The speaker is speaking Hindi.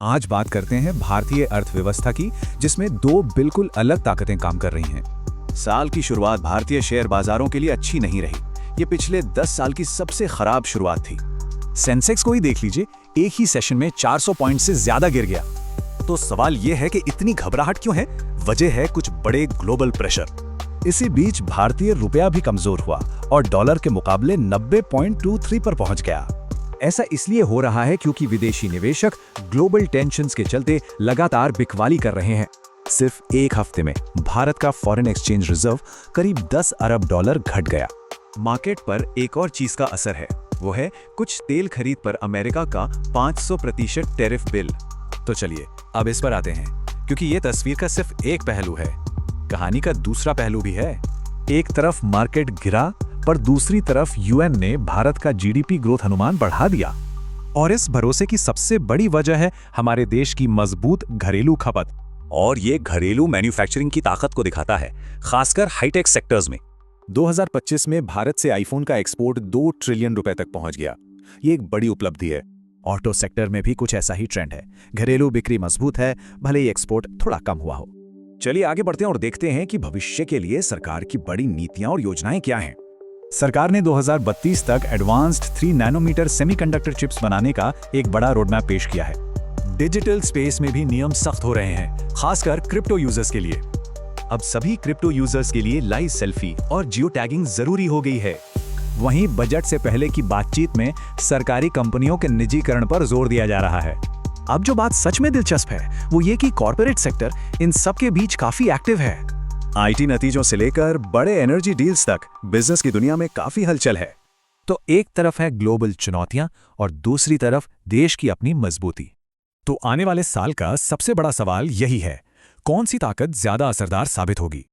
आज बात करते हैं भारतीय अर्थव्यवस्था की, जिसमें दो बिल्कुल अलग ताकतें काम कर रही हैं। साल की शुरुआत भारतीय शेयर बाजारों के लिए अच्छी नहीं रही। ये पिछले 10 साल की सबसे खराब शुरुआत थी। सेंसेक्स को ही देख लीजिए, एक ही सेशन में 400 पॉइंट से ज्यादा गिर गया। तो सवाल यह है कि इतनी घबराहट क्यों है? वजह है कुछ बड़े ग्लोबल प्रेशर। इसी बीच भारतीय रुपया भी कमजोर हुआ और डॉलर के मुकाबले 90.23 पर पहुंच गया। ऐसा इसलिए हो रहा है क्योंकि विदेशी निवेशक ग्लोबल टेंशन्स के चलते लगातार बिकवाली कर रहे हैं। सिर्फ एक हफ्ते में भारत का फॉरेन एक्सचेंज रिजर्व करीब 10 अरब डॉलर घट गया। मार्केट पर एक और चीज का असर है, वो है कुछ तेल खरीद पर अमेरिका का 500% टैरिफ बिल। तो चलिए अब इस पर आते हैं, क्योंकि ये तस्वीर का सिर्फ एक पहलू है, कहानी का दूसरा पहलू भी है। एक तरफ मार्केट गिरा, पर दूसरी तरफ यूएन ने भारत का जीडीपी ग्रोथ अनुमान बढ़ा दिया। और इस भरोसे की सबसे बड़ी वजह है हमारे देश की मजबूत घरेलू खपत। और ये घरेलू मैन्युफैक्चरिंग की ताकत को दिखाता है, खासकर हाईटेक सेक्टर्स में। 2025 में भारत से आईफोन का एक्सपोर्ट 2 ट्रिलियन रुपए तक पहुंच गया। ये एक बड़ी उपलब्धि है। ऑटो सेक्टर में भी कुछ ऐसा ही ट्रेंड है। घरेलू बिक्री मजबूत है, भले ही एक्सपोर्ट थोड़ा कम हुआ हो। चलिए आगे बढ़ते हैं और देखते हैं कि भविष्य के लिए सरकार की बड़ी नीतियां और योजनाएं क्या हैं। सरकार ने 2032 तक एडवांस्ड 3 नैनोमीटर सेमीकंडक्टर चिप्स बनाने का एक बड़ा रोडमैप पेश किया है। डिजिटल स्पेस में भी नियम सख्त हो रहे हैं, खासकर क्रिप्टो यूजर्स के लिए। अब सभी क्रिप्टो यूजर्स के लिए लाइव सेल्फी और जियो टैगिंग जरूरी हो गई है। वहीं बजट से पहले की बातचीत में सरकारी कंपनियों के निजीकरण पर जोर दिया जा रहा है। अब जो बात सच में दिलचस्प है वो ये कि कॉर्पोरेट सेक्टर इन सब के बीच काफी एक्टिव है। आईटी नतीजों से लेकर बड़े एनर्जी डील्स तक बिजनेस की दुनिया में काफी हलचल है। तो एक तरफ है ग्लोबल चुनौतियां और दूसरी तरफ देश की अपनी मजबूती। तो आने वाले साल का सबसे बड़ा सवाल यही है, कौन सी ताकत ज्यादा असरदार साबित होगी?